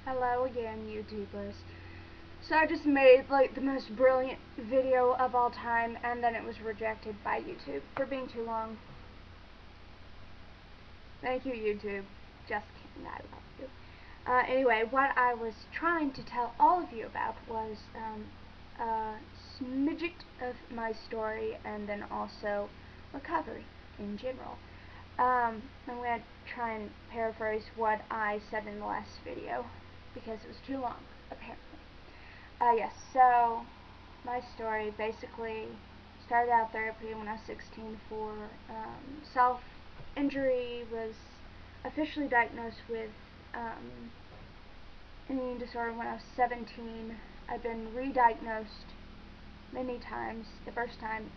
Hello again, YouTubers. So I just made like the most brilliant video of all time, and then it was rejected by YouTube for being too long. Thank you, YouTube. Just kidding, I love you. Anyway, what I was trying to tell all of you about was a smidget of my story, and then also recovery in general. I'm going to try and paraphrase what I said in the last video, because it was too long, apparently. Yes, so my story basically started out therapy when I was 16 for self-injury, was officially diagnosed with an eating disorder when I was 17. I've been re-diagnosed many times. The first time,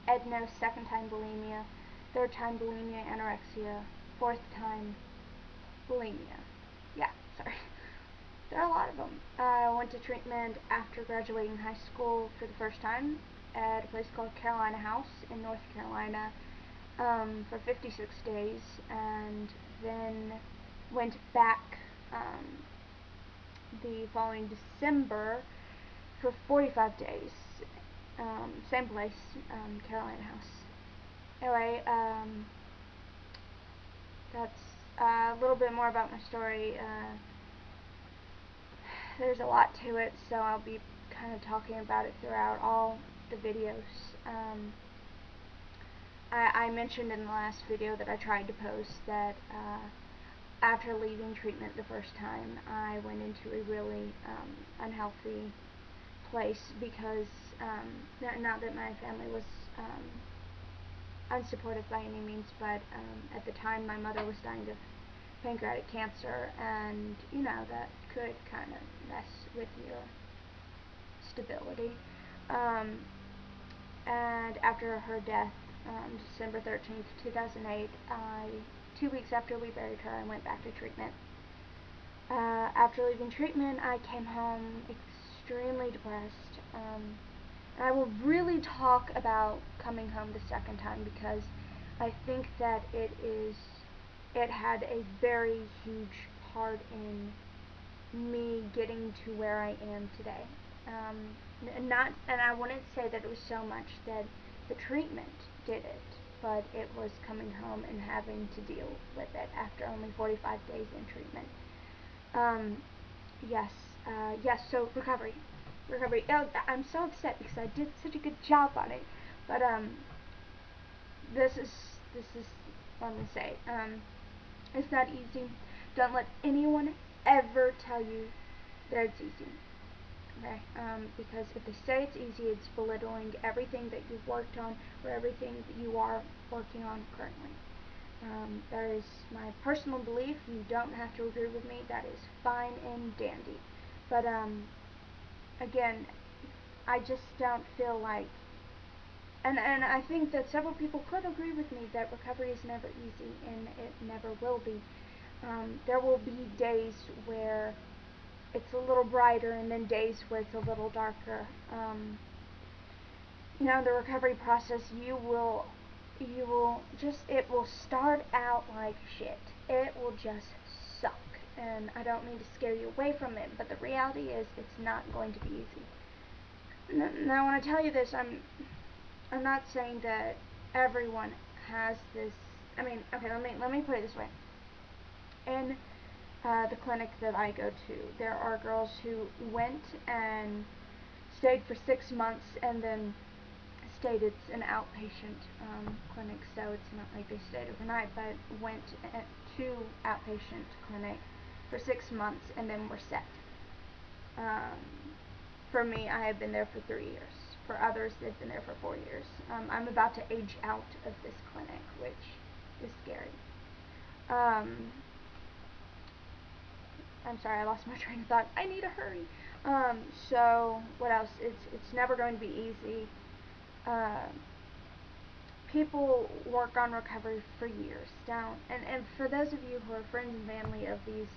Edna, second time bulimia, third time bulimia, anorexia, fourth time bulimia. Yeah, sorry. There are a lot of them. I went to treatment after graduating high school for the first time at a place called Carolina House in North Carolina for 56 days, and then went back the following December for 45 days. Same place, Carolina House. Anyway, that's a little bit more about my story. There's a lot to it, so I'll be kind of talking about it throughout all the videos. I mentioned in the last video that I tried to post that after leaving treatment the first time, I went into a really unhealthy place because, not that my family was unsupportive by any means, but at the time my mother was dying of pancreatic cancer, and you know, that could kind of mess with your stability. And after her death, December 13th, 2008, 2 weeks after we buried her, I went back to treatment. After leaving treatment, I came home extremely depressed. And I will really talk about coming home the second time because I think that it had a very huge part in me getting to where I am today. And I wouldn't say that it was so much that the treatment did it, but it was coming home and having to deal with it after only 45 days in treatment. Yes, so recovery. Oh, I'm so upset because I did such a good job on it, but this is what I'm gonna say. It's not easy. Don't let anyone ever tell you that it's easy. Okay? Because if they say it's easy, it's belittling everything that you've worked on or everything that you are working on currently. That is my personal belief. You don't have to agree with me. That is fine and dandy. But again, I just don't feel like, and I think that several people could agree with me that recovery is never easy, and it never will be. There will be days where it's a little brighter, and then days where it's a little darker. You know, the recovery process, it will start out like shit. It will just suck, and I don't mean to scare you away from it, but the reality is it's not going to be easy. Now, when I tell you this, I'm not saying that everyone has this. I mean, okay, let me put it this way. In the clinic that I go to, there are girls who went and stayed for 6 months and then stayed. It's an outpatient clinic, so it's not like they stayed overnight, but went to outpatient clinic for 6 months and then were set. For me, I have been there for 3 years. For others, they've been there for 4 years. I'm about to age out of this clinic, which is scary. I'm sorry, I lost my train of thought. I need to hurry. So what else? It's never going to be easy. People work on recovery for years now, and for those of you who are friends and family of these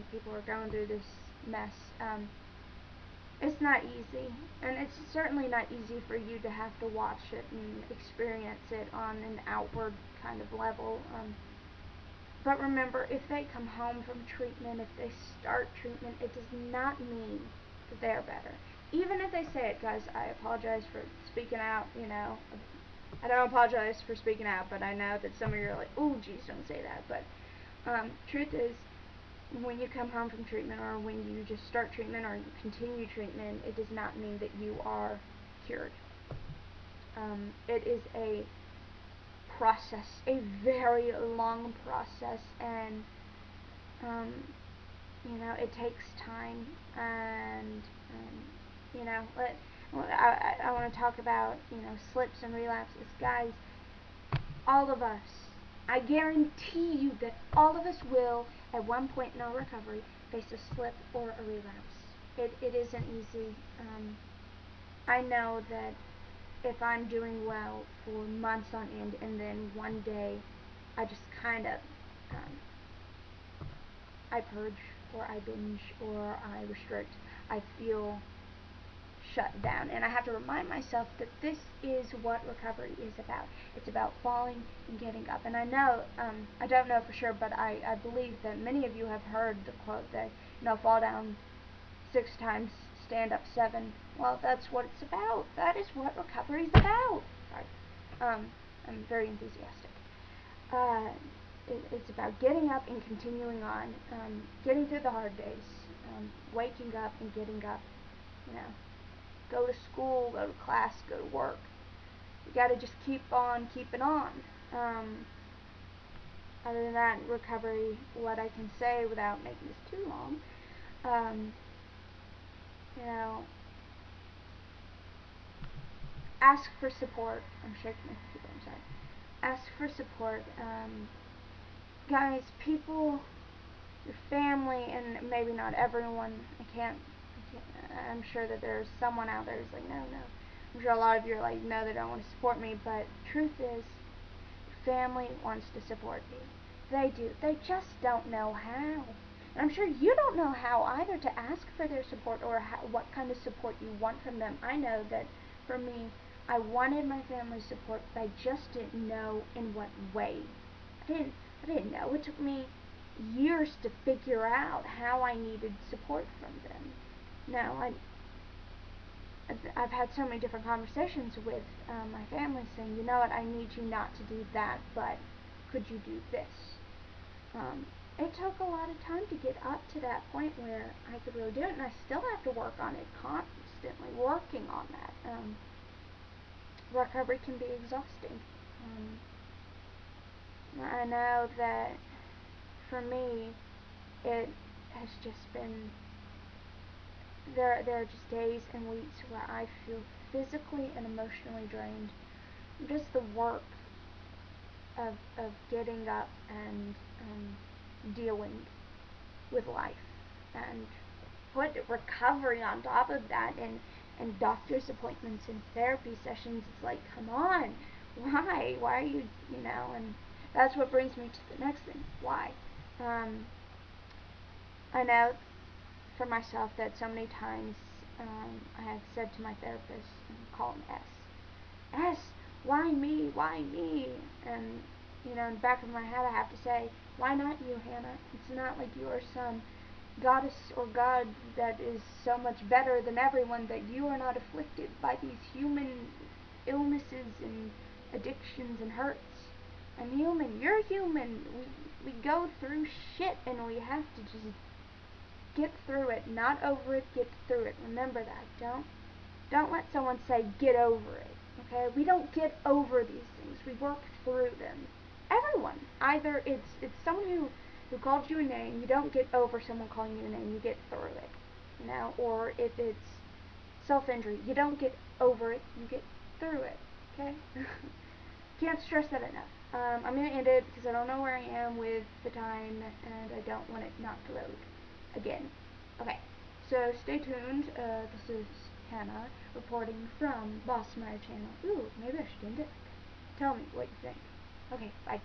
people who are going through this mess, it's not easy, and it's certainly not easy for you to have to watch it and experience it on an outward kind of level. But remember, if they come home from treatment, if they start treatment, it does not mean that they're better. Even if they say it, guys, I apologize for speaking out, you know. I don't apologize for speaking out, but I know that some of you are like, oh, geez, don't say that. But truth is, when you come home from treatment, or when you just start treatment, or you continue treatment, it does not mean that you are cured. It is a process, a very long process, and you know, it takes time, and you know, I want to talk about, you know, slips and relapses, guys. All of us, I guarantee you that all of us will, at one point in our recovery, face a slip or a relapse. It isn't easy. I know that if I'm doing well for months on end, and then one day I just kind of, I purge, or I binge, or I restrict, I feel shut down. And I have to remind myself that this is what recovery is about. It's about falling and getting up. And I know, I don't know for sure, but I believe that many of you have heard the quote that, you know, fall down 6 times, stand up 7. Well, that's what it's about. That is what recovery is about. Sorry. I'm very enthusiastic. It's about getting up and continuing on, getting through the hard days, waking up and getting up, you know. Go to school, go to class, go to work. You gotta just keep on keeping on. Other than that, recovery, what I can say without making this too long, you know, ask for support. I'm shaking my computer, I'm sorry. Ask for support. Guys, people, your family, and maybe not everyone, I'm sure that there's someone out there who's like, no. I'm sure a lot of you are like, no, they don't want to support me, but truth is, family wants to support you. They do. They just don't know how. And I'm sure you don't know how either to ask for their support, or what kind of support you want from them. I know that for me, I wanted my family's support, but I just didn't know in what way. I didn't know. It took me years to figure out how I needed support from them. Now, I've had so many different conversations with my family saying, you know what, I need you not to do that, but could you do this? It took a lot of time to get up to that point where I could really do it, and I still have to work on it, constantly working on that. Recovery can be exhausting. I know that for me, it has just been, there are just days and weeks where I feel physically and emotionally drained. Just the work of getting up and dealing with life, and put recovery on top of that, and doctor's appointments and therapy sessions. It's like, come on, why are you, you know? And that's what brings me to the next thing. Why? I know for myself that so many times I have said to my therapist, and call him S, why me? Why me? And you know, in the back of my head, I have to say, why not you, Hannah? It's not like you are some goddess or god that is so much better than everyone, that you are not afflicted by these human illnesses and addictions and hurts. I'm human. You're human. We go through shit, and we have to just get through it, not over it. Get through it. Remember that. Don't let someone say get over it. Okay? We don't get over these things. We work through them. Everyone. Either it's someone who called you a name. You don't get over someone calling you a name. You get through it. You know? Or if it's self-injury, you don't get over it. You get through it. Okay? Can't stress that enough. I'm going to end it because I don't know where I am with the time, and I don't want it not to load again. Okay, so stay tuned. This is Hannah reporting from Boss Meyer channel. Ooh, maybe I should end it. Tell me what you think. Okay, bye.